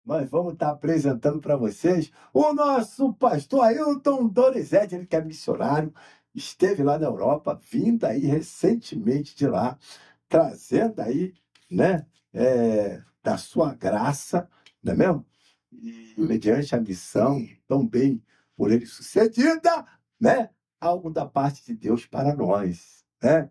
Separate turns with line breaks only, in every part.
nós vamos estar apresentando para vocês o nosso pastor Ailton Donizete, ele que é missionário, esteve lá na Europa, vindo aí recentemente de lá, trazendo aí, né, da sua graça, não é mesmo? E mediante a missão tão bem por ele sucedida, né, algo da parte de Deus para nós, né?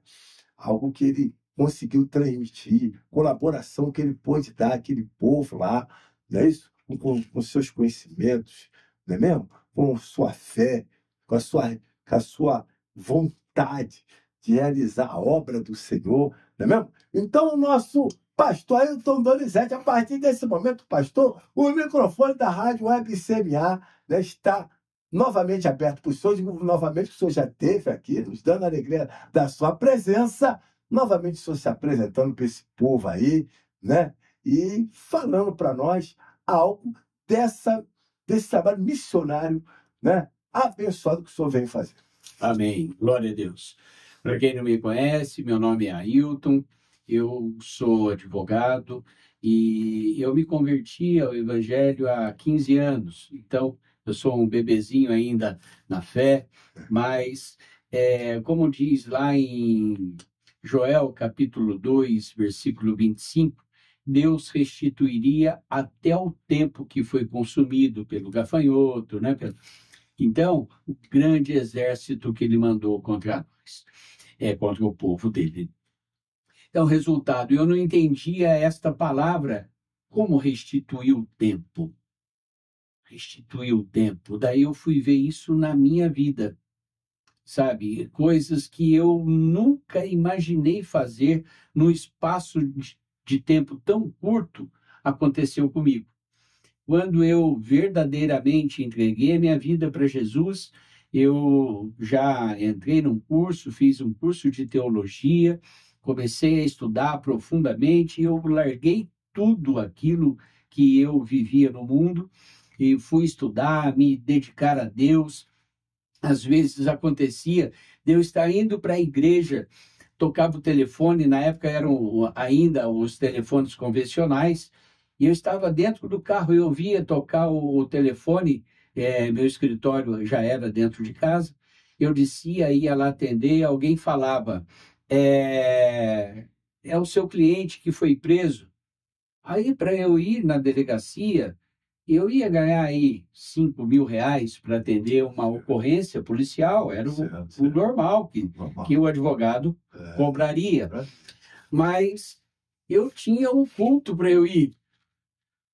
Algo que ele conseguiu transmitir, colaboração que ele pôde dar àquele povo lá, não é isso? Com seus conhecimentos, não é mesmo? Com sua fé, com a sua vontade de realizar a obra do Senhor, não é mesmo? Então, o nosso pastor Ailton Donizete, a partir desse momento, pastor, o microfone da Rádio Web CMA, né, está novamente aberto para os senhores, novamente o senhor já esteve aqui, nos dando a alegria da sua presença, novamente o senhor se apresentando para esse povo aí, né? E falando para nós algo desse trabalho missionário, né? Abençoado que o senhor vem fazer.
Amém. Glória a Deus. Para quem não me conhece, meu nome é Ailton, eu sou advogado e eu me converti ao Evangelho há 15 anos. Então, eu sou um bebezinho ainda na fé, mas, como diz lá em Joel, capítulo 2, versículo 25, Deus restituiria até o tempo que foi consumido pelo gafanhoto, né? Então, o grande exército que ele mandou contra nós, contra o povo dele. Então, resultado, eu não entendia esta palavra, como restituir o tempo. Restituir o tempo. Daí eu fui ver isso na minha vida, sabe? Coisas que eu nunca imaginei fazer num espaço de tempo tão curto, aconteceu comigo. Quando eu verdadeiramente entreguei a minha vida para Jesus, eu já entrei num curso, fiz um curso de teologia, comecei a estudar profundamente e eu larguei tudo aquilo que eu vivia no mundo e fui estudar, me dedicar a Deus. Às vezes acontecia de eu estar indo para a igreja, tocava o telefone, na época eram ainda os telefones convencionais, e eu estava dentro do carro e eu via tocar o telefone, meu escritório já era dentro de casa, eu descia, ia lá atender, alguém falava, é o seu cliente que foi preso. Aí, para eu ir na delegacia, eu ia ganhar aí R$ 5.000 para atender uma ocorrência policial, era o normal que o advogado cobraria. Mas eu tinha um culto para eu ir.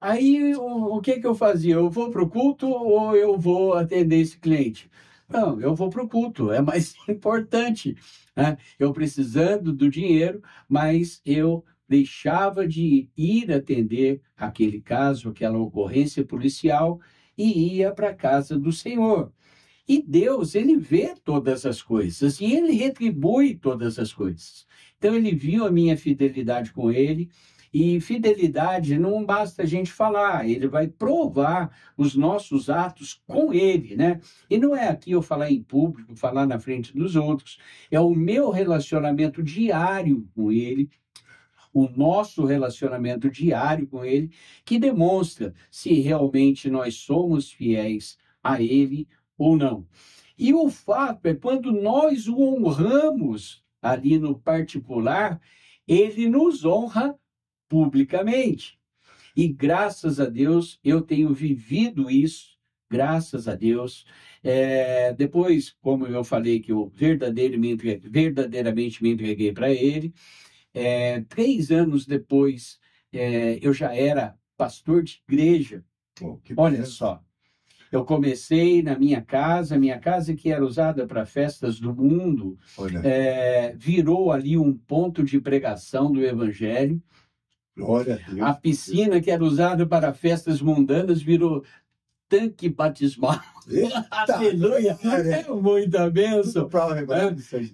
Aí, o que eu fazia? Eu vou para o culto ou eu vou atender esse cliente? Não, eu vou para o culto, é mais importante, né? Eu precisando do dinheiro, mas eu deixava de ir atender aquele caso, aquela ocorrência policial e ia para a casa do Senhor. E Deus, ele vê todas as coisas e ele retribui todas as coisas. Então, ele viu a minha fidelidade com ele. E fidelidade não basta a gente falar, ele vai provar os nossos atos com ele, né? E não é aqui eu falar em público, falar na frente dos outros, é o meu relacionamento diário com ele, o nosso relacionamento diário com ele, que demonstra se realmente nós somos fiéis a ele ou não. E o fato é, quando nós o honramos ali no particular, ele nos honra publicamente. E graças a Deus eu tenho vivido isso, graças a Deus. Depois, como eu falei que eu verdadeiramente me entreguei para ele, 3 anos depois eu já era pastor de igreja. Olha só, eu comecei na minha casa que era usada para festas do mundo, virou ali um ponto de pregação do Evangelho.
Glória a Deus.
A piscina que era usada para festas mundanas virou tanque batismal. Aleluia! É muita bênção.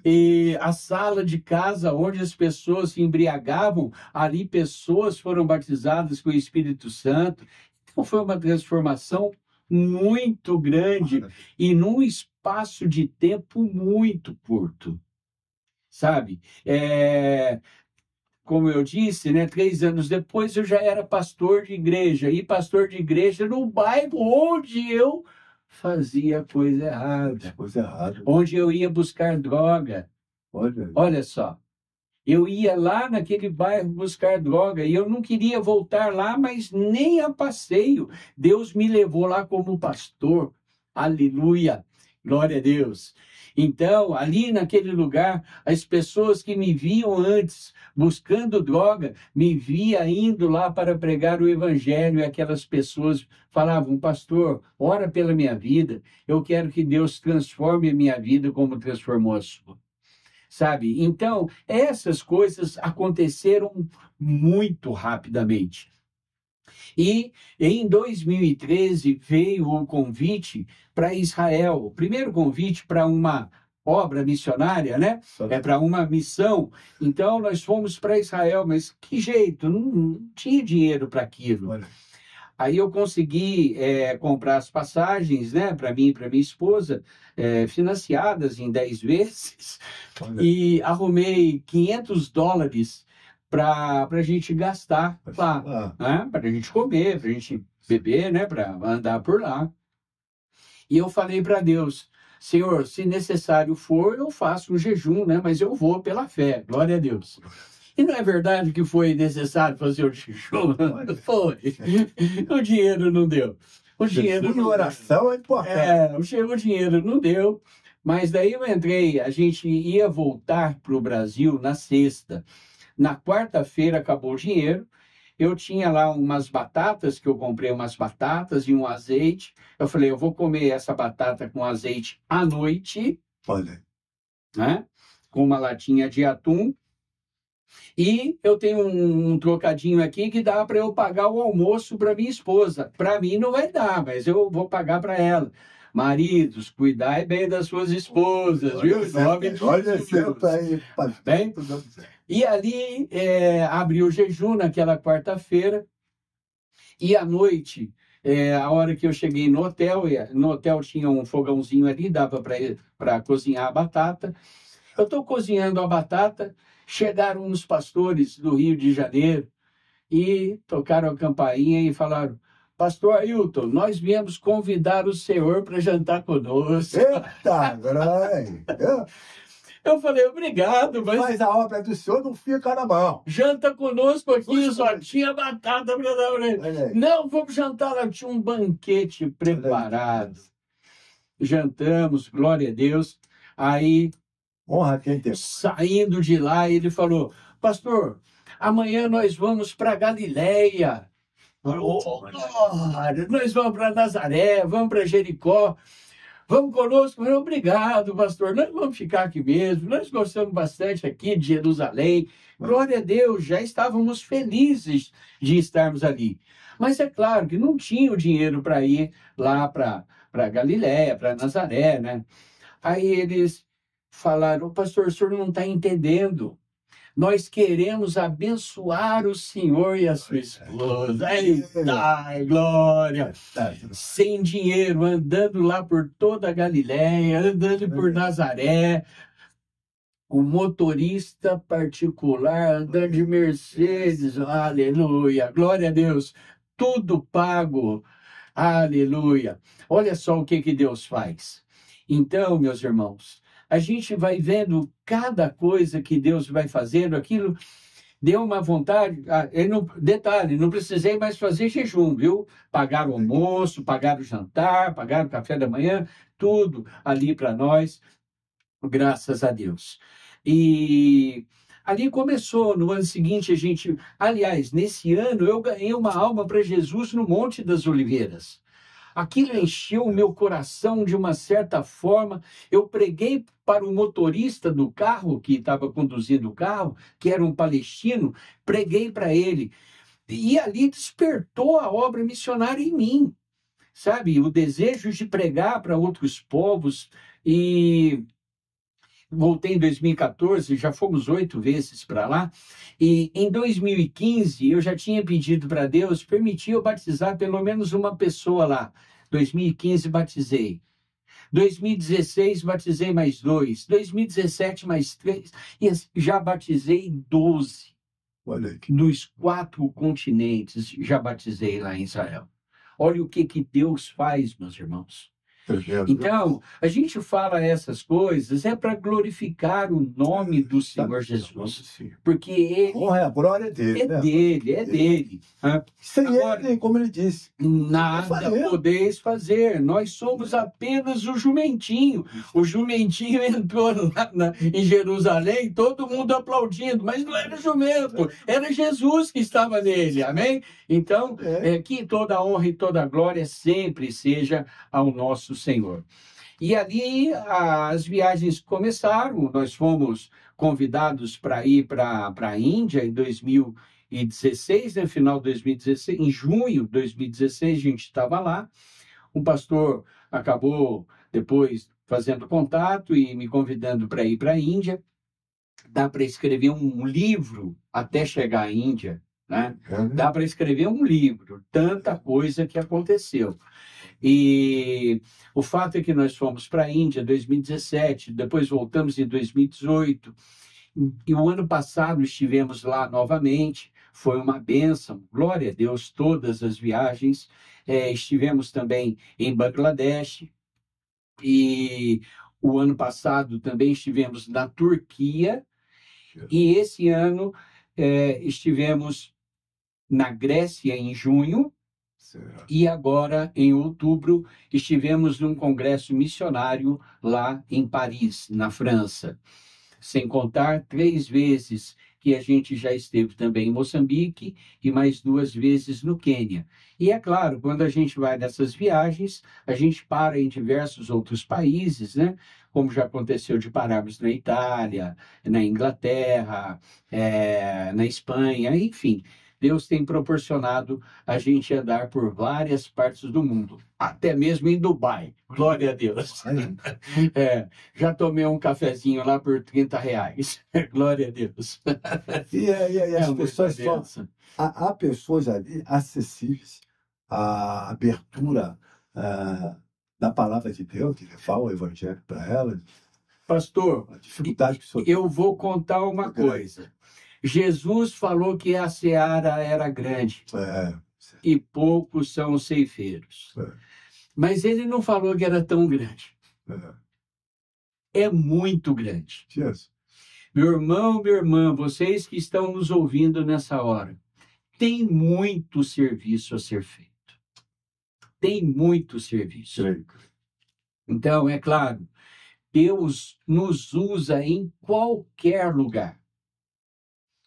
E a sala de casa onde as pessoas se embriagavam, ali pessoas foram batizadas com o Espírito Santo. Então foi uma transformação muito grande e num espaço de tempo muito curto. Sabe? como eu disse, né, 3 anos depois eu já era pastor de igreja, e pastor de igreja no bairro onde eu fazia coisa errada, onde eu ia buscar droga. Olha só, eu ia lá naquele bairro buscar droga, e eu não queria voltar lá, mas nem a passeio. Deus me levou lá como pastor. Aleluia, glória a Deus. Então, ali naquele lugar, as pessoas que me viam antes buscando droga, me via indo lá para pregar o evangelho, e aquelas pessoas falavam: pastor, ora pela minha vida, eu quero que Deus transforme a minha vida como transformou a sua. Sabe? Então, essas coisas aconteceram muito rapidamente. E em 2013 veio o convite para Israel, o primeiro convite para uma obra missionária, né? Para uma missão. Então nós fomos para Israel, mas que jeito? Não tinha dinheiro para aquilo. Aí eu consegui comprar as passagens, né, para mim e para minha esposa, financiadas em 10 vezes, e arrumei $500 para a gente gastar lá, né? Para a gente comer, para a gente beber, né? Para andar por lá. E eu falei para Deus: Senhor, se necessário for, eu faço um jejum, né? Mas eu vou pela fé, glória a Deus. E não é verdade que foi necessário fazer o jejum? Foi. O dinheiro não deu. O dinheiro não
oração é importante.
O dinheiro não deu. Mas daí eu entrei, a gente ia voltar para o Brasil na sexta. Na quarta-feira acabou o dinheiro, eu tinha lá umas batatas, que eu comprei umas batatas e um azeite. Eu falei: eu vou comer essa batata com azeite à noite, né? Com uma latinha de atum. E eu tenho um trocadinho aqui que dá para eu pagar o almoço para minha esposa. Para mim não vai dar, mas eu vou pagar para ela. Maridos, cuidai bem das suas esposas, viu?
Olha certo aí,
bem? E ali abri o jejum naquela quarta-feira, e à noite, a hora que eu cheguei no hotel tinha um fogãozinho ali, dava para cozinhar a batata. Eu estou cozinhando a batata, chegaram uns pastores do Rio de Janeiro e tocaram a campainha e falaram: Pastor Ailton, nós viemos convidar o senhor para jantar conosco.
Eita, glória!
Eu falei: obrigado,
mas a obra do senhor não fica na mão.
Janta conosco aqui, só tinha batata para dar para ele. Não, vamos jantar lá, tinha um banquete preparado. Jantamos, glória a Deus. Aí,
honra quem tem.
Saindo de lá, ele falou: pastor, amanhã nós vamos para Galileia. Nós vamos para Nazaré, vamos para Jericó. Vamos conosco? Obrigado, pastor. Nós vamos ficar aqui mesmo. Nós gostamos bastante aqui de Jerusalém. Glória a Deus, já estávamos felizes de estarmos ali. Mas é claro que não tinha o dinheiro para ir lá para Galiléia, para Nazaré, né? Aí eles falaram: pastor, o senhor não está entendendo. Nós queremos abençoar o senhor e a sua esposa. Eita, glória! Sem dinheiro, andando lá por toda a Galiléia, andando por Nazaré. O motorista particular, andando de Mercedes. Aleluia! Glória a Deus! Tudo pago. Aleluia! Olha só o que Deus faz. Então, meus irmãos, a gente vai vendo cada coisa que Deus vai fazendo, aquilo deu uma vontade. Detalhe, não precisei mais fazer jejum, viu? Pagar o almoço, pagar o jantar, pagar o café da manhã, tudo ali para nós, graças a Deus. E ali começou, no ano seguinte aliás, nesse ano eu ganhei uma alma para Jesus no Monte das Oliveiras. Aquilo encheu o meu coração de uma certa forma. Eu preguei para o motorista do carro, que estava conduzindo o carro, que era um palestino, preguei para ele. E ali despertou a obra missionária em mim, sabe? O desejo de pregar para outros povos. E voltei em 2014, já fomos 8 vezes para lá. E em 2015, eu já tinha pedido para Deus permitir eu batizar pelo menos uma pessoa lá. 2015, batizei. 2016, batizei mais 2. 2017, mais 3. E já batizei 12.
Olha aí.
Dos 4 continentes, já batizei lá em Israel. Olha o que Deus faz, meus irmãos. Então, a gente fala essas coisas para glorificar o nome do Senhor Jesus. Porque ele
a glória dele,
é dele, é dele.
Sem ele, como ele disse,
nada podeis fazer. Nós somos apenas o jumentinho. O jumentinho entrou lá em Jerusalém, todo mundo aplaudindo, mas não era jumento, era Jesus que estava nele, amém? Então, que toda a honra e toda a glória sempre seja ao nosso Senhor. E ali as viagens começaram, nós fomos convidados para ir para a Índia em 2016, no final de 2016, em junho de 2016 a gente estava lá. Um pastor acabou depois fazendo contato e me convidando para ir para a Índia. Dá para escrever um livro até chegar à Índia, né? Dá para escrever um livro, tanta coisa que aconteceu. E o fato é que nós fomos para a Índia em 2017, depois voltamos em 2018, e o ano passado estivemos lá novamente, foi uma bênção, glória a Deus, todas as viagens. Estivemos também em Bangladesh, e o ano passado também estivemos na Turquia, e esse ano estivemos na Grécia em junho, e agora, em outubro, estivemos num congresso missionário lá em Paris, na França. Sem contar 3 vezes que a gente já esteve também em Moçambique e mais 2 vezes no Quênia. E é claro, quando a gente vai nessas viagens, a gente para em diversos outros países, né? Como já aconteceu de pararmos na Itália, na Inglaterra, na Espanha, enfim. Deus tem proporcionado a gente andar por várias partes do mundo, até mesmo em Dubai. Glória a Deus. Já tomei um cafezinho lá por R$30. Glória a Deus.
E as pessoas há pessoas ali acessíveis à abertura da palavra de Deus, de levar o evangelho para elas.
Pastor,
a dificuldade que o senhor
eu vou contar uma coisa. Jesus falou que a seara era grande e poucos são os ceifeiros. Mas ele não falou que era tão grande. É muito grande. Meu irmão, minha irmã, vocês que estão nos ouvindo nessa hora, tem muito serviço a ser feito. Tem muito serviço. Então, é claro, Deus nos usa em qualquer lugar.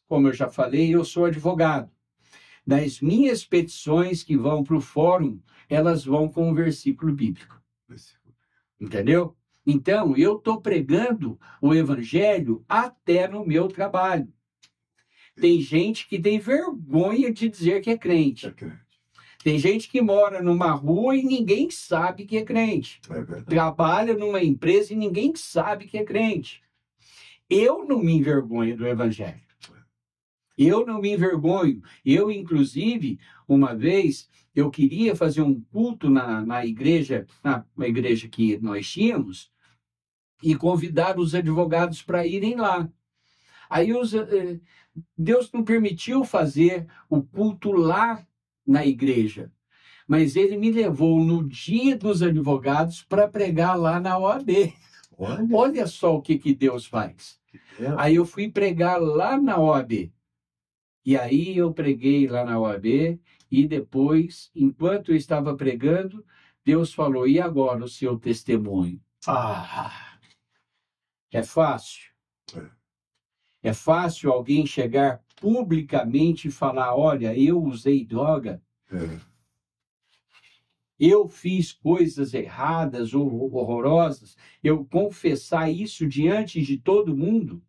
Como eu já falei, eu sou advogado. Das minhas petições que vão para o fórum, elas vão com um versículo bíblico. Entendeu? Então, eu estou pregando o evangelho até no meu trabalho. Tem gente que tem vergonha de dizer que é crente. Tem gente que mora numa rua e ninguém sabe que é crente. Trabalha numa empresa e ninguém sabe que é crente. Eu não me envergonho do evangelho. Eu não me envergonho. Eu, inclusive, uma vez, eu queria fazer um culto na igreja que nós tínhamos, e convidar os advogados para irem lá. Aí Deus não permitiu fazer o culto lá na igreja, mas ele me levou no dia dos advogados para pregar lá na OAB. Olha só o que Deus faz. Aí eu fui pregar lá na OAB. E aí eu preguei lá na OAB e depois, enquanto eu estava pregando, Deus falou, e agora o seu testemunho? É fácil? É fácil alguém chegar publicamente e falar, olha, eu usei droga, eu fiz coisas erradas ou horrorosas, eu confessar isso diante de todo mundo?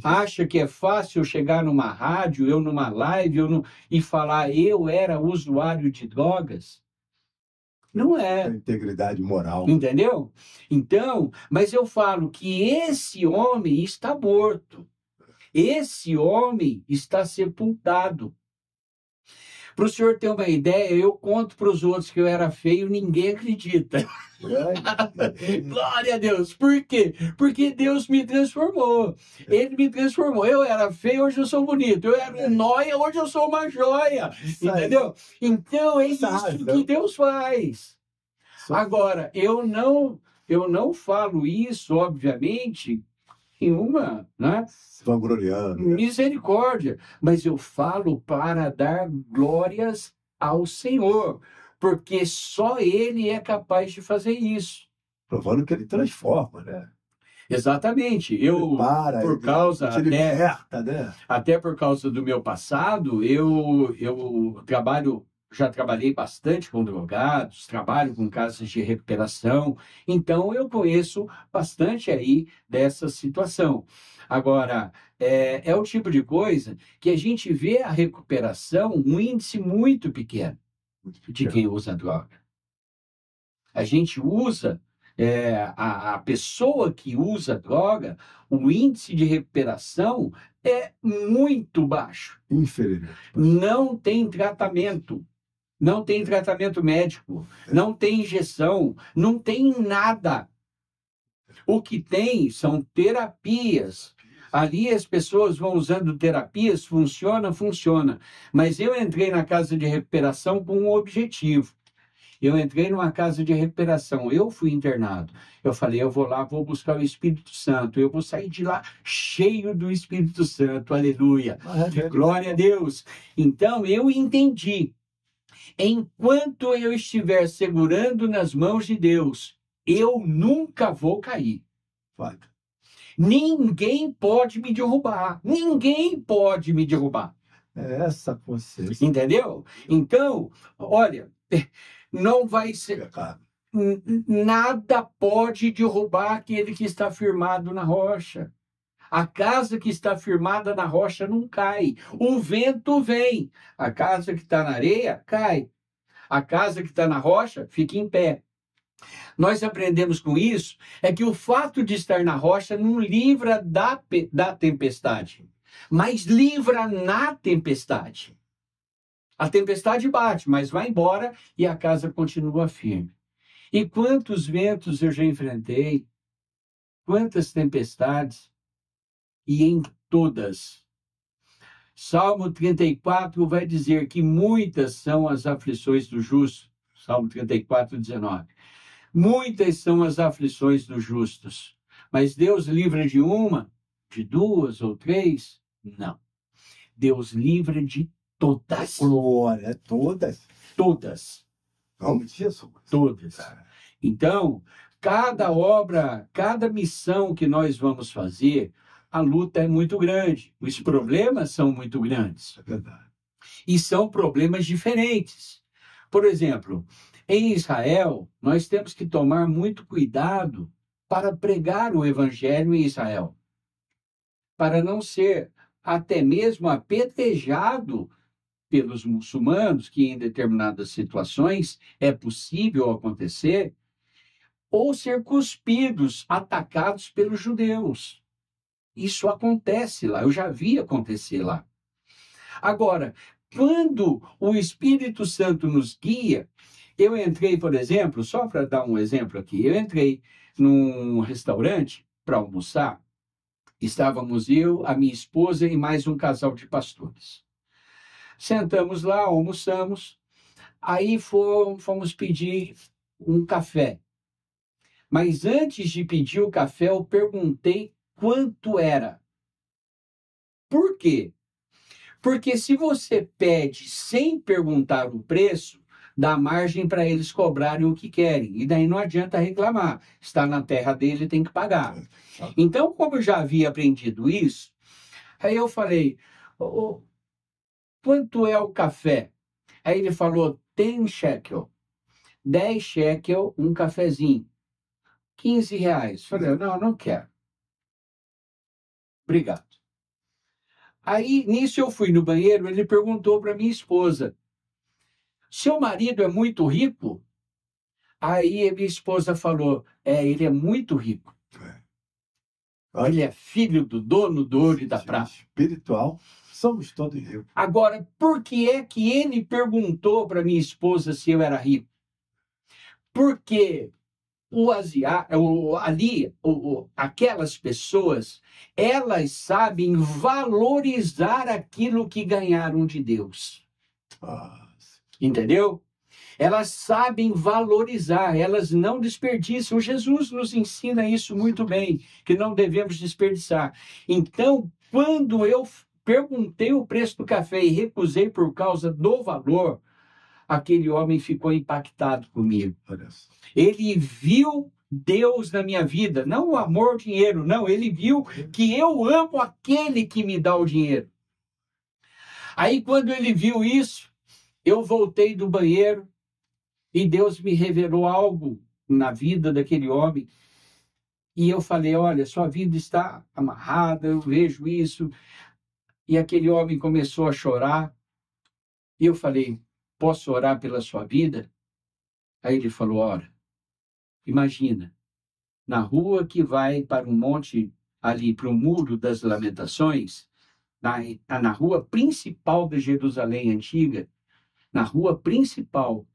Acha que é fácil chegar numa rádio, eu numa live, e falar eu era usuário de drogas? Não é.
Integridade moral.
Entendeu? Então, mas eu falo que esse homem está morto. Esse homem está sepultado. Para o senhor ter uma ideia, eu conto para os outros que eu era feio, ninguém acredita. Glória a Deus. Por quê? Porque Deus me transformou. Ele me transformou. Eu era feio, hoje eu sou bonito. Eu era um nóia, hoje eu sou uma joia. Entendeu? Então é isso que Deus faz. Agora, eu não falo isso, obviamente, em uma, né?
Vangloriando.
Misericórdia. Mas eu falo para dar glórias ao Senhor, porque só Ele é capaz de fazer isso.
Provando que Ele transforma, né?
Exatamente. Eu, por causa
te liberta, né?
Até por causa do meu passado, eu já trabalhei bastante com drogados, trabalho com casas de recuperação, então eu conheço bastante aí dessa situação. Agora, é o tipo de coisa que a gente vê a recuperação um índice muito pequeno de quem usa droga. A gente usa, a pessoa que usa droga, o índice de recuperação é muito baixo.
Infelizmente.
Não tem tratamento. Não tem tratamento médico, não tem injeção, não tem nada. O que tem são terapias. Ali as pessoas vão usando terapias, funciona. Mas eu entrei na casa de recuperação com um objetivo. Eu entrei numa casa de recuperação, eu fui internado. Eu falei, eu vou lá, vou buscar o Espírito Santo. Eu vou sair de lá cheio do Espírito Santo, aleluia. Glória a Deus. Então eu entendi. Enquanto eu estiver segurando nas mãos de Deus, eu nunca vou cair.
Vai.
Ninguém pode me derrubar. Ninguém pode me derrubar.
É essa consciência.
Entendeu? Então, olha, não vai ser... Nada pode derrubar aquele que está firmado na rocha. A casa que está firmada na rocha não cai. O vento vem. A casa que está na areia cai. A casa que está na rocha fica em pé. Nós aprendemos com isso é que o fato de estar na rocha não livra da tempestade, mas livra na tempestade. A tempestade bate, mas vai embora e a casa continua firme. E quantos ventos eu já enfrentei, quantas tempestades, e em todas. Salmo 34 vai dizer que muitas são as aflições do justo. Salmo 34, 19. Muitas são as aflições dos justos. Mas Deus livra de uma, de duas ou três? Não. Deus livra de todas.
Glória, todas.
Todas.
Nome de Jesus.
Todas. Então, cada obra, cada missão que nós vamos fazer, a luta é muito grande. Os problemas são muito grandes.
É verdade.
E são problemas diferentes. Por exemplo, em Israel, nós temos que tomar muito cuidado para pregar o evangelho em Israel. Para não ser até mesmo apedrejado pelos muçulmanos, que em determinadas situações é possível acontecer, ou ser cuspidos, atacados pelos judeus. Isso acontece lá, eu já vi acontecer lá. Agora, quando o Espírito Santo nos guia, eu entrei, por exemplo, só para dar um exemplo aqui, eu entrei num restaurante para almoçar, estávamos eu, a minha esposa e mais um casal de pastores. Sentamos lá, almoçamos, aí fomos pedir um café. Mas antes de pedir o café, eu perguntei quanto era. Por quê? Porque se você pede sem perguntar o preço, dá margem para eles cobrarem o que querem. E daí não adianta reclamar. Está na terra dele, tem que pagar. Então, como eu já havia aprendido isso, aí eu falei, quanto é o café? Aí ele falou, 10 shekel. 10 shekel, um cafezinho. 15 reais. Falei, não quero. Obrigado. Aí, nisso eu fui no banheiro, ele perguntou para minha esposa, seu marido é muito rico? Aí a minha esposa falou, ele é muito rico. Ele é filho do dono do ouro e da prata.
Espiritual. Somos todos ricos.
Agora, por que é que ele perguntou para minha esposa se eu era rico? Porque aquelas pessoas, elas sabem valorizar aquilo que ganharam de Deus. Entendeu? Elas sabem valorizar, elas não desperdiçam. Jesus nos ensina isso muito bem, que não devemos desperdiçar. Então, quando eu perguntei o preço do café e recusei por causa do valor, aquele homem ficou impactado comigo. Ele viu Deus na minha vida, não o amor ao dinheiro, não. Ele viu que eu amo aquele que me dá o dinheiro. Aí, quando ele viu isso, eu voltei do banheiro e Deus me revelou algo na vida daquele homem. E eu falei, olha, sua vida está amarrada, eu vejo isso. E aquele homem começou a chorar. E eu falei, posso orar pela sua vida? Aí ele falou, ora, imagina, na rua que vai para um monte, ali para o Muro das Lamentações, na rua principal de Jerusalém Antiga, na rua principal,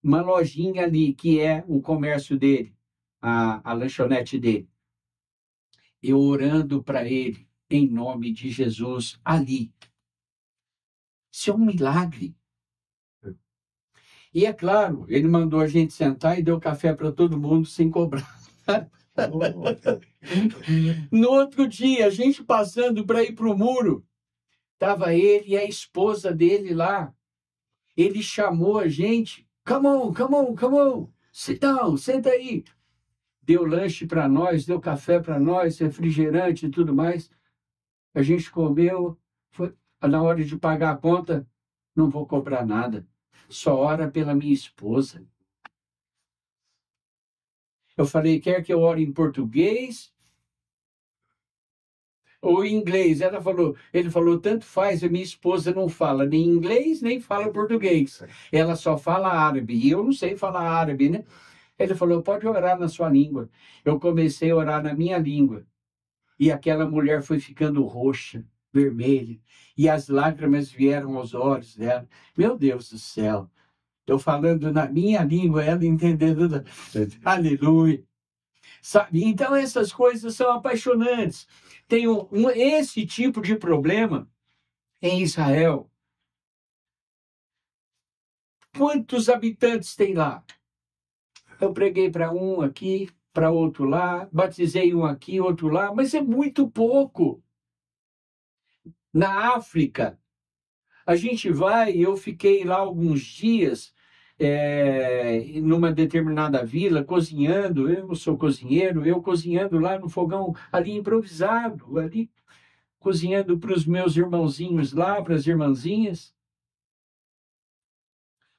uma lojinha ali, que é o comércio dele, a lanchonete dele. Eu orando para ele, em nome de Jesus, ali. Isso é um milagre. E é claro, ele mandou a gente sentar e deu café para todo mundo sem cobrar. No outro dia, a gente passando para ir para o muro, estava ele e a esposa dele lá. Ele chamou a gente. Come on, come on, come on. Sit down, senta aí. Deu lanche para nós, deu café para nós, refrigerante e tudo mais. A gente comeu. Na hora de pagar a conta, não vou cobrar nada. Só ora pela minha esposa. Eu falei, quer que eu ore em português ou em inglês? Ele falou, tanto faz, a minha esposa não fala nem inglês, nem fala português. Ela só fala árabe, e eu não sei falar árabe, né? Ele falou, pode orar na sua língua. Eu comecei a orar na minha língua. E aquela mulher foi ficando roxa, vermelha, e as lágrimas vieram aos olhos dela. Meu Deus do céu! Eu falando na minha língua, ela entendendo. Aleluia! Sabe? Então, essas coisas são apaixonantes. Tem esse tipo de problema em Israel. Quantos habitantes tem lá? Eu preguei para um aqui, para outro lá, batizei um aqui, outro lá, mas é muito pouco. Na África, a gente vai, eu fiquei lá alguns dias, numa determinada vila, cozinhando, eu sou cozinheiro, eu cozinhando lá no fogão, ali improvisado, ali cozinhando para os meus irmãozinhos lá, para as irmãzinhas.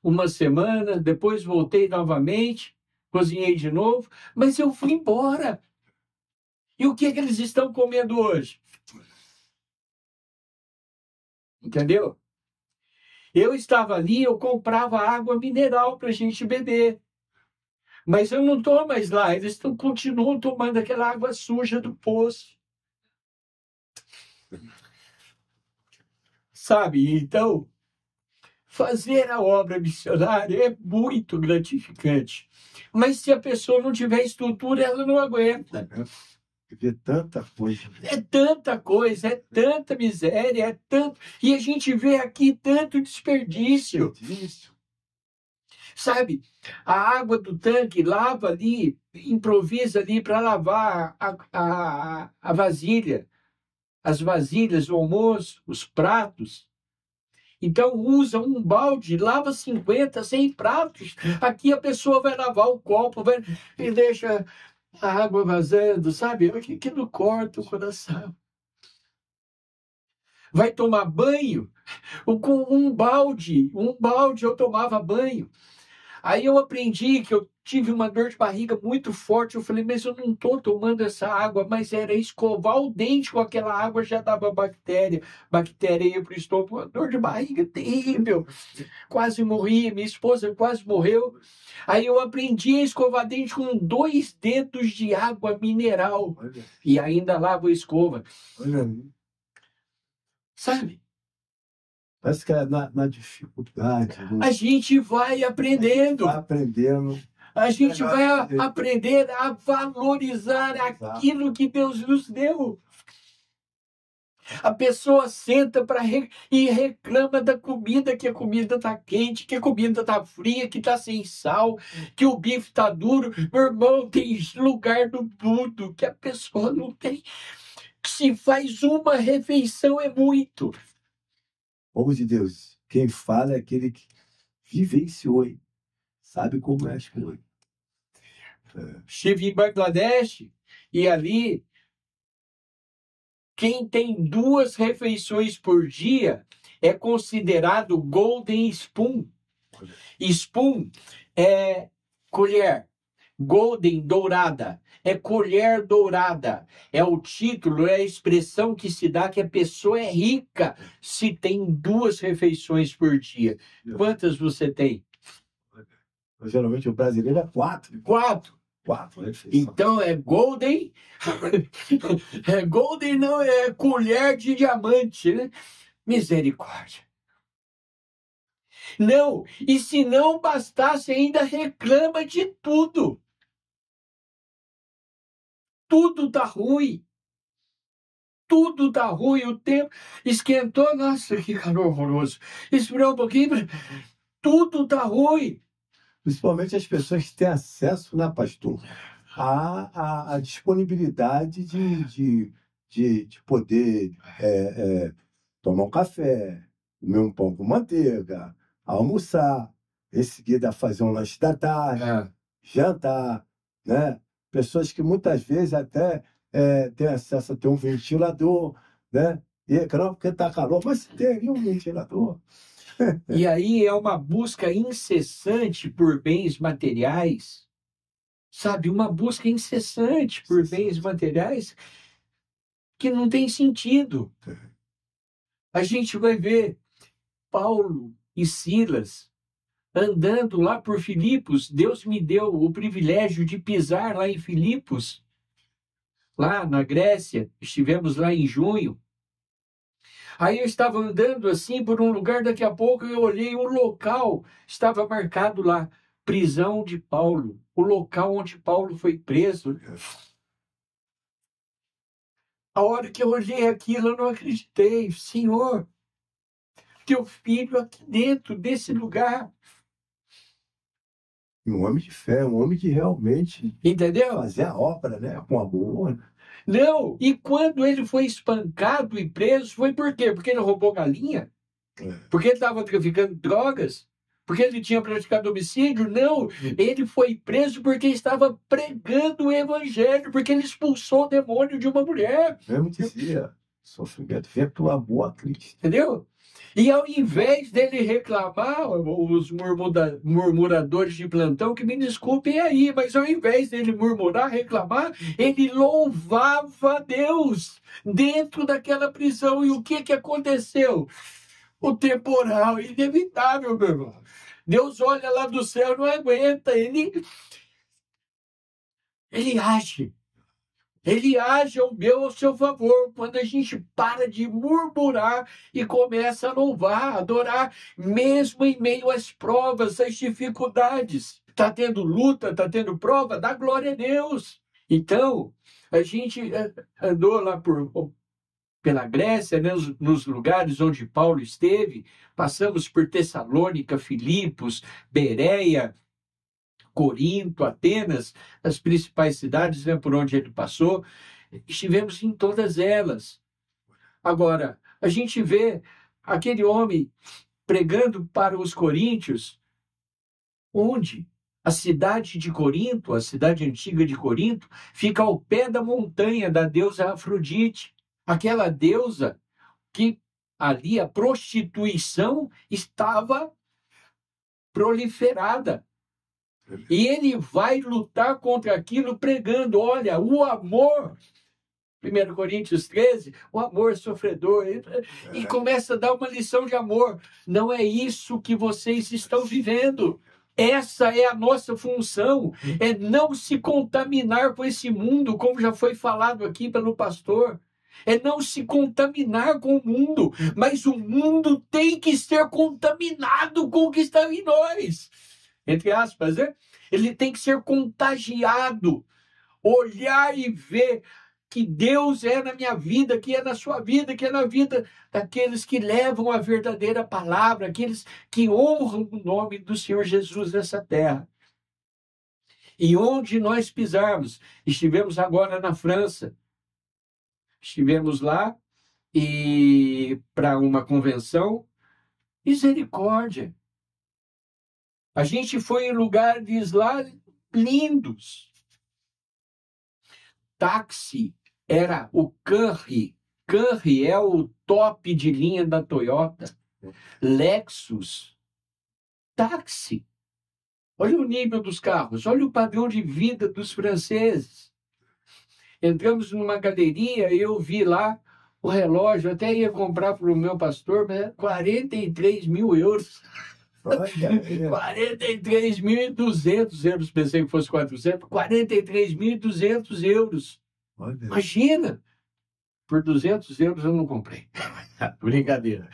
Uma semana, depois voltei novamente, cozinhei de novo, mas eu fui embora. E o que é que eles estão comendo hoje? Entendeu? Eu estava ali, eu comprava água mineral para a gente beber. Mas eu não estou mais lá, eles continuam tomando aquela água suja do poço. Sabe? Então, fazer a obra missionária é muito gratificante. Mas se a pessoa não tiver estrutura, ela não aguenta.
Vê tanta coisa.
É tanta coisa, é tanta miséria, é tanto. E a gente vê aqui tanto desperdício. Sabe, a água do tanque lava ali, improvisa ali para lavar a vasilha, as vasilhas, o almoço, os pratos. Então usa um balde, lava 50, 100 pratos. Aqui a pessoa vai lavar o copo e deixa a água vazando, sabe? Aquilo corta o coração. Vai tomar banho, com um balde eu tomava banho. Aí eu aprendi que eu tive uma dor de barriga muito forte. Eu falei, mas eu não estou tomando essa água. Mas era escovar o dente com aquela água, já dava bactéria. Bactéria ia para o estômago. Uma dor de barriga terrível. Quase morri, minha esposa quase morreu. Aí eu aprendi a escovar dente com 2 dedos de água mineral. E ainda lavo a escova. Sabe?
Parece que é na dificuldade.
A gente vai aprendendo.
Vai aprendendo.
A gente vai aprender a valorizar aquilo que Deus nos deu. A pessoa senta e reclama da comida, que a comida está quente, que a comida está fria, que está sem sal, que o bife está duro. Meu irmão, tem lugar no mundo que a pessoa não tem. Se faz uma refeição é muito.
Povo de Deus, quem fala é aquele que vivenciou, hein? Sabe como é as coisas.
Estive em Bangladesh e ali quem tem 2 refeições por dia é considerado Golden Spoon. Spoon é colher. Golden, dourada. É colher dourada. É o título, é a expressão que se dá que a pessoa é rica se tem 2 refeições por dia. Quantas você tem?
Geralmente o brasileiro é 4.
4.
4 refeições.
Então é golden. É golden, não é colher de diamante, né? Misericórdia. Não, e se não bastasse, ainda reclama de tudo. Tudo tá ruim. Tudo tá ruim. O tempo esquentou. Nossa, que calor horroroso. Esfriou um pouquinho. Tudo tá ruim.
Principalmente as pessoas que têm acesso, né, pastor, à disponibilidade de poder tomar um café, comer um pão com manteiga, almoçar, em seguida fazer um lanche da tarde, jantar, né? Pessoas que muitas vezes até têm acesso a ter um ventilador, né? E reclamam porque está calor, mas se tem ali um ventilador.
E aí é uma busca incessante por bens materiais, sabe? Uma busca incessante por bens materiais que não tem sentido. A gente vai ver Paulo e Silas andando lá por Filipos. Deus me deu o privilégio de pisar lá em Filipos, lá na Grécia. Estivemos lá em junho. Aí eu estava andando assim por um lugar, daqui a pouco eu olhei um local, estava marcado lá, prisão de Paulo, o local onde Paulo foi preso. A hora que eu olhei aquilo, eu não acreditei. Senhor, teu filho aqui dentro desse lugar.
Um homem de fé, um homem que realmente fazer a obra, né, com amor.
Não, e quando ele foi espancado e preso, foi por quê? Porque ele roubou galinha? Porque ele estava traficando drogas? Porque ele tinha praticado homicídio? Não, ele foi preso porque estava pregando o evangelho, porque ele expulsou o demônio de uma mulher.
Mesmo dizia, sofrimento vem pelo amor a Cristo.
Entendeu? E ao invés dele reclamar, os murmuradores de plantão, que me desculpem aí, mas ao invés dele murmurar, reclamar, ele louvava a Deus dentro daquela prisão. E o que aconteceu? O temporal, inevitável, meu irmão. Deus olha lá do céu, não aguenta, ele age. Ele age ao seu favor quando a gente para de murmurar e começa a louvar, a adorar, mesmo em meio às provas, às dificuldades. Está tendo luta, está tendo prova, dá glória a Deus. Então, a gente andou lá pela Grécia, né, nos lugares onde Paulo esteve, passamos por Tessalônica, Filipos, Bereia, Corinto, Atenas, as principais cidades, né, por onde ele passou, estivemos em todas elas. Agora, a gente vê aquele homem pregando para os coríntios, onde a cidade de Corinto, a cidade antiga de Corinto, fica ao pé da montanha da deusa Afrodite, aquela deusa que ali a prostituição estava proliferada. E ele vai lutar contra aquilo pregando, olha, o amor, 1 Coríntios 13, o amor sofredor, e começa a dar uma lição de amor. Não é isso que vocês estão vivendo. Essa é a nossa função, é não se contaminar com esse mundo, como já foi falado aqui pelo pastor. é não se contaminar com o mundo, mas o mundo tem que ser contaminado com o que está em nós. Entre aspas, né? Ele tem que ser contagiado, olhar e ver que Deus é na minha vida, que é na sua vida, que é na vida daqueles que levam a verdadeira palavra, aqueles que honram o nome do Senhor Jesus nessa terra. E onde nós pisarmos, estivemos agora na França, estivemos lá e para uma convenção, misericórdia. A gente foi em lugares lá lindos. Táxi era o Camry. Camry é o top de linha da Toyota. Lexus. Táxi. Olha o nível dos carros, olha o padrão de vida dos franceses. Entramos numa galeria e eu vi lá o relógio, até ia comprar para o meu pastor, mas era 43 mil euros. 43.200 euros, pensei que fosse 400, 43.200 euros.
Olha.
Imagina! Por 200 euros eu não comprei. Brincadeira.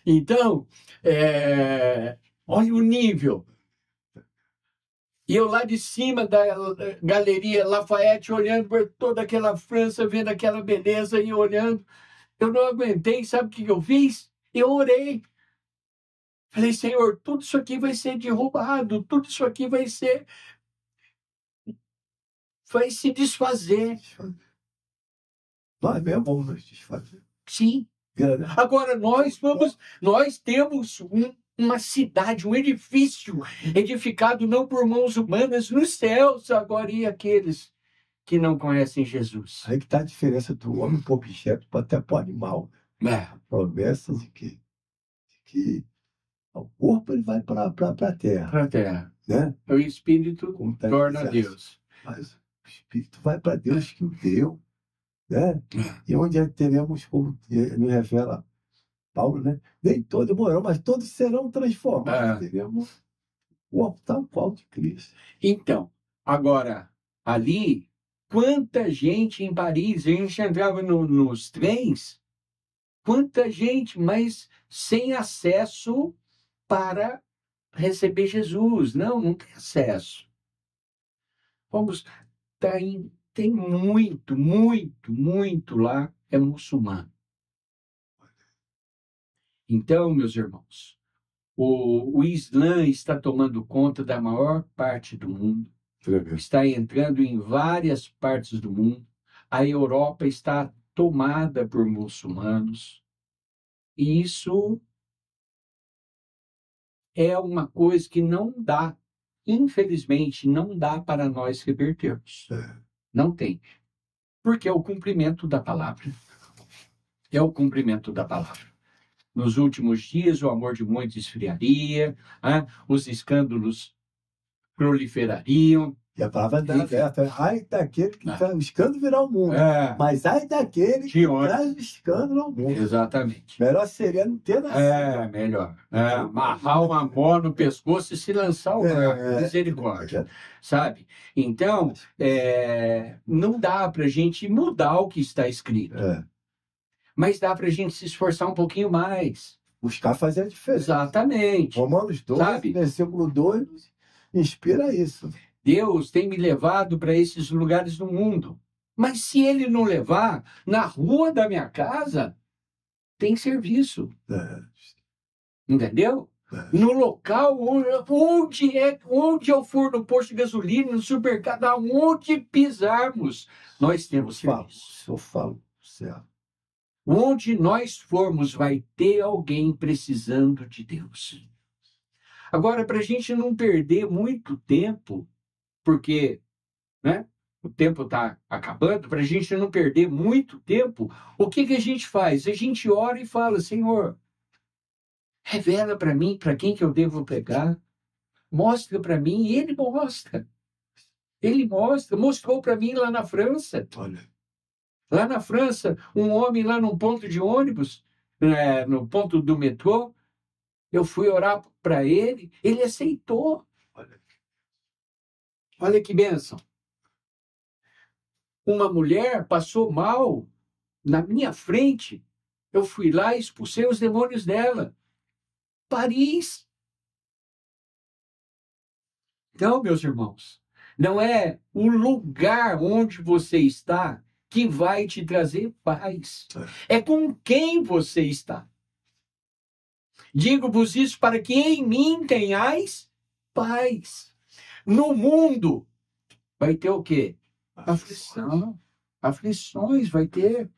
Então, olha o nível. E eu lá de cima da Galeria Lafayette, olhando por toda aquela França, vendo aquela beleza e olhando. Eu não aguentei, sabe o que eu fiz? Eu orei. Falei, Senhor, tudo isso aqui vai ser derrubado, tudo isso aqui vai se desfazer.
Nós mesmo vamos nos desfazer.
Sim. Agora nós temos uma cidade, um edifício edificado não por mãos humanas nos céus, agora e aqueles que não conhecem Jesus.
Aí que está a diferença do homem para o objeto até para o animal. A promessa de que o corpo ele vai para a terra.
Para a terra.
Né?
O espírito torna a Deus.
Mas o espírito vai para Deus que o deu. Né? E onde teremos, como nos revela Paulo, né? Nem todos morrerão, mas todos serão transformados. Teremos o corpo tal qual de Cristo.
Então, agora, ali, quanta gente em Paris, a gente entrava nos trens, quanta gente, mas sem acesso para receber Jesus. Não tem acesso. Tem muito lá é muçulmano. Então, meus irmãos, o Islã está tomando conta da maior parte do mundo, está entrando em várias partes do mundo. A Europa está tomada por muçulmanos. E isso é uma coisa que não dá, infelizmente, não dá para nós revertermos. Não tem. Porque é o cumprimento da palavra. É o cumprimento da palavra. Nos últimos dias, o amor de muitos esfriaria, os escândalos proliferariam.
E a palavra é aberta. Ai daquele que traz o escândalo virar o mundo. Mas ai daquele que traz o escândalo ao mundo.
Exatamente.
Melhor seria não ter nascido.
Melhor. Amarrar uma mó no pescoço e se lançar ao mar. Misericórdia. Sabe? Então, não dá para a gente mudar o que está escrito. Mas dá para a gente se esforçar um pouquinho mais.
Buscar fazer a diferença.
Exatamente.
Romanos 12, versículo 2, inspira isso.
Deus tem me levado para esses lugares do mundo. Mas se Ele não levar, na rua da minha casa, tem serviço. Entendeu? No local onde eu for, no posto de gasolina, no supermercado, aonde pisarmos, nós temos serviço.
Eu falo, certo.
Onde nós formos, vai ter alguém precisando de Deus. Agora, para a gente não perder muito tempo, porque o tempo está acabando, para a gente não perder muito tempo, o que a gente faz? A gente ora e fala, Senhor, revela para mim para quem que eu devo pregar, mostra para mim, e Ele mostra. Ele mostrou para mim lá na França.
Olha.
Lá na França, um homem lá num ponto de ônibus, no ponto do metrô, eu fui orar para ele aceitou. Olha que bênção. uma mulher passou mal na minha frente. Eu fui lá e expulsei os demônios dela. Paris. Então, meus irmãos, não é o lugar onde você está que vai te trazer paz. É com quem você está. Digo-vos isso para que em mim tenhais paz. No mundo vai ter o quê? Aflição. Aflições vai ter.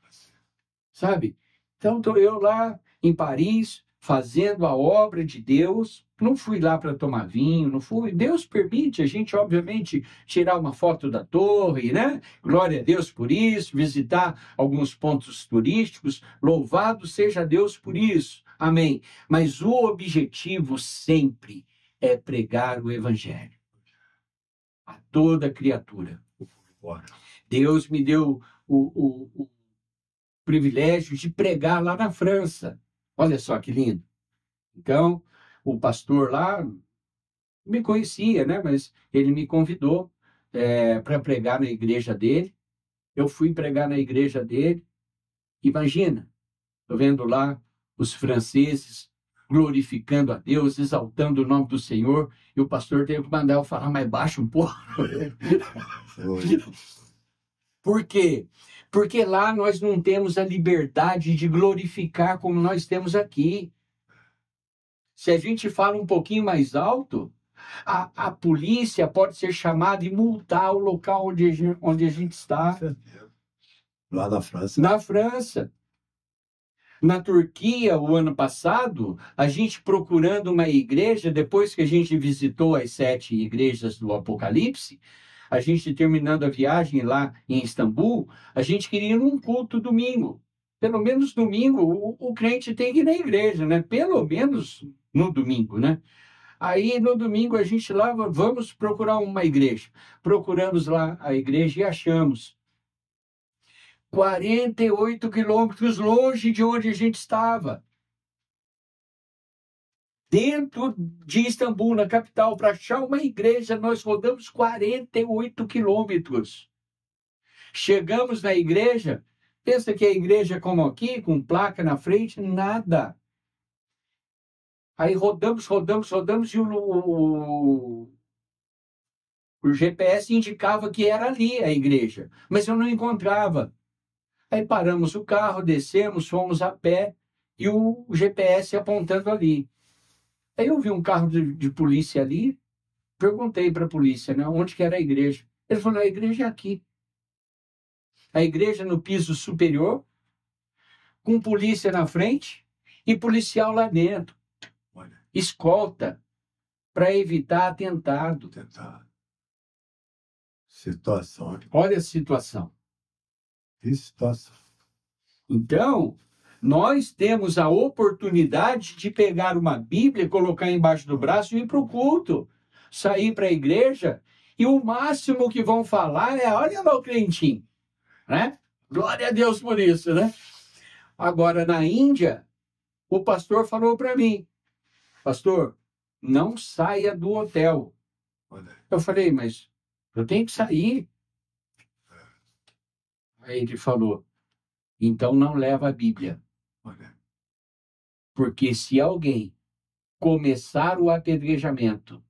Sabe? Então, estou eu lá em Paris, fazendo a obra de Deus. Não fui lá para tomar vinho, não fui. Deus permite a gente, obviamente, tirar uma foto da torre, né? Glória a Deus por isso, visitar alguns pontos turísticos. Louvado seja Deus por isso. Amém. Mas o objetivo sempre é pregar o Evangelho a toda criatura. Deus me deu o privilégio de pregar lá na França. Olha só que lindo. Então, o pastor lá me conhecia, né? Mas ele me convidou para pregar na igreja dele. Eu fui pregar na igreja dele. Imagina, estou vendo lá os franceses glorificando a Deus, exaltando o nome do Senhor, e o pastor teve que mandar eu falar mais baixo um pouco. Por quê? Porque lá nós não temos a liberdade de glorificar como nós temos aqui. Se a gente fala um pouquinho mais alto, a polícia pode ser chamada e multar o local onde a gente está.
Lá na França.
Na França. Na Turquia, o ano passado, a gente procurando uma igreja, depois que a gente visitou as 7 igrejas do Apocalipse, a gente terminando a viagem lá em Istambul, a gente queria ir num culto domingo. Pelo menos domingo, o crente tem que ir na igreja, né? Pelo menos no domingo, né? Aí, no domingo, a gente lá, vamos procurar uma igreja. Procuramos lá a igreja e achamos. 48 quilômetros longe de onde a gente estava. Dentro de Istambul, na capital, para achar uma igreja, nós rodamos 48 quilômetros. Chegamos na igreja, pensa que a igreja é como aqui, com placa na frente, nada. Aí rodamos e o GPS indicava que era ali a igreja, mas eu não encontrava. Aí paramos o carro, descemos, fomos a pé e o GPS apontando ali. Aí eu vi um carro de polícia ali, perguntei para a polícia, né, onde que era a igreja. Ele falou, a igreja é aqui. A igreja no piso superior, com polícia na frente e policial lá dentro.
Olha.
Escolta para evitar atentado.
Situação.
Olha a situação.
Que situação.
Então, nós temos a oportunidade de pegar uma Bíblia, colocar embaixo do braço e ir para o culto. Sair para a igreja e o máximo que vão falar é, olha lá o crentinho, né? Glória a Deus por isso, né? Agora, na Índia, o pastor falou para mim, pastor, não saia do hotel. Eu falei, mas eu tenho que sair. Aí ele falou, então não leva a Bíblia. Porque se alguém começar o apedrejamento,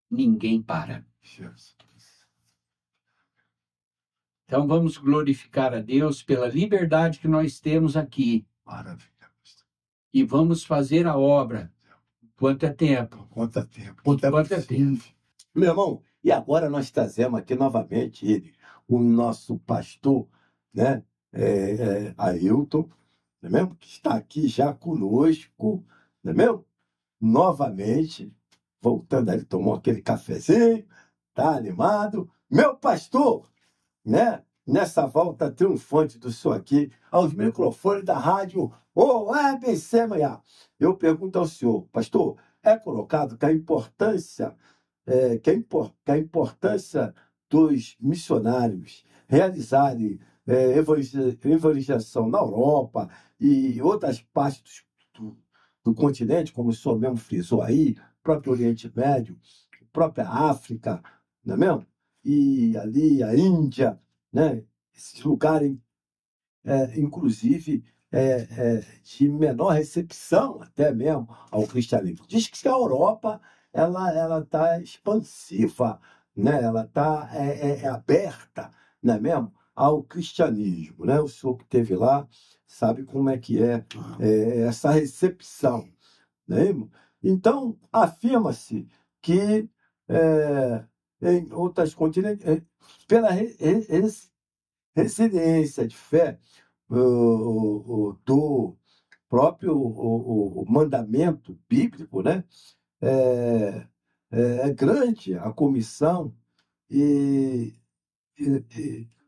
ninguém para. Então vamos glorificar a Deus pela liberdade que nós temos aqui.
Maravilha.
E vamos fazer a obra. Quanto é tempo?
Quanto é tempo?
Quanto é tempo?
Meu irmão, e agora nós trazemos aqui novamente ele, o nosso pastor, né? Ailton, não é mesmo? Que está aqui já conosco, não é mesmo? Novamente, voltando aí, tomou aquele cafezinho, tá animado. Meu pastor, né? Nessa volta triunfante do senhor aqui, aos microfones da rádio ABC Manhã. Eu pergunto ao senhor, pastor, é colocado que a importância dos missionários realizarem evangelização na Europa e outras partes do continente, como o senhor mesmo frisou aí, próprio Oriente Médio, própria África, não é mesmo? E ali a Índia, né? esses lugares, inclusive, de menor recepção, até mesmo, ao cristianismo. Diz que a Europa ela está expansiva, né? Ela está aberta, não é mesmo, ao cristianismo, né? O senhor que esteve lá sabe como é que essa recepção, né? Então, afirma-se que em outras continentes, pela resiliência de fé do próprio o mandamento bíblico, né? É, é grande a comissão e,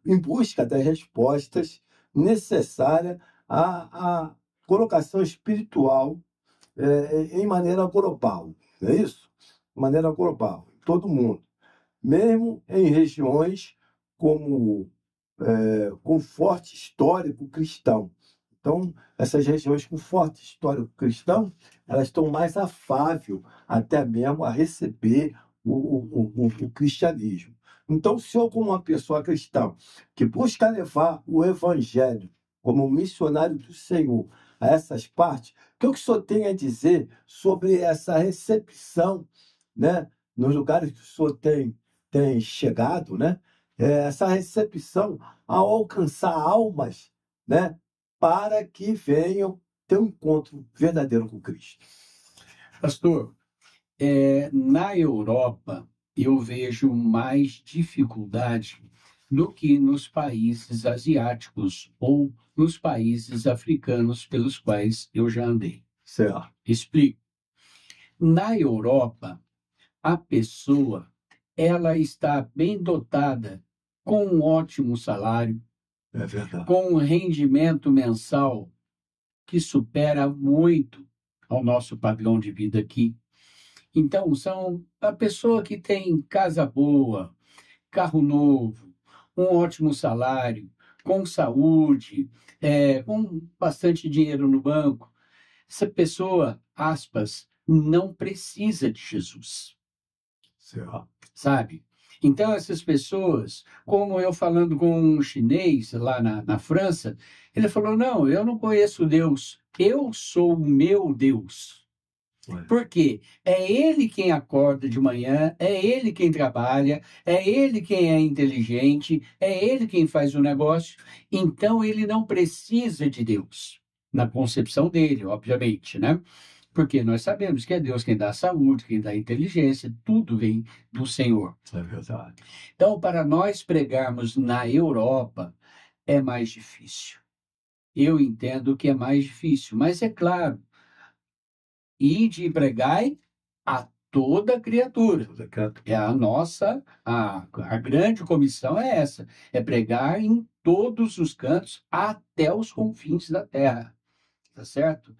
em busca das respostas necessárias à colocação espiritual em maneira global, não é isso? De maneira global, em todo mundo, mesmo em regiões como com forte histórico cristão. Então, essas regiões com forte histórico cristão, elas estão mais afáveis até mesmo a receber o cristianismo. Então, o senhor, como uma pessoa cristã, que busca levar o evangelho como missionário do Senhor a essas partes, o que o senhor tem a dizer sobre essa recepção, né, nos lugares que o senhor tem chegado, né? Essa recepção ao alcançar almas, né, para que venham ter um encontro verdadeiro com Cristo.
Pastor, na Europa eu vejo mais dificuldade do que nos países asiáticos ou nos países africanos pelos quais eu já andei.
Certo.
Explico. Na Europa, a pessoa ela está bem dotada com um ótimo salário,
É verdade.
com um rendimento mensal que supera muito ao nosso padrão de vida aqui. Então, são a pessoa que tem casa boa, carro novo, um ótimo salário, com saúde, com bastante dinheiro no banco. Essa pessoa, aspas, não precisa de Jesus.
Certo.
Sabe? Então, essas pessoas, como eu falando com um chinês lá na França, ele falou: não, eu não conheço Deus, eu sou o meu Deus. Por quê? É ele quem acorda de manhã, é ele quem trabalha, é ele quem é inteligente, é ele quem faz o negócio. Então, ele não precisa de Deus, na concepção dele, obviamente, né? Porque nós sabemos que é Deus quem dá a saúde, quem dá a inteligência, tudo vem do Senhor.
É verdade.
Então, para nós pregarmos na Europa, é mais difícil. Eu entendo que é mais difícil, mas é claro, ide e pregai a toda criatura. É a nossa, a grande comissão é essa, é pregar em todos os cantos até os confins da terra, tá certo?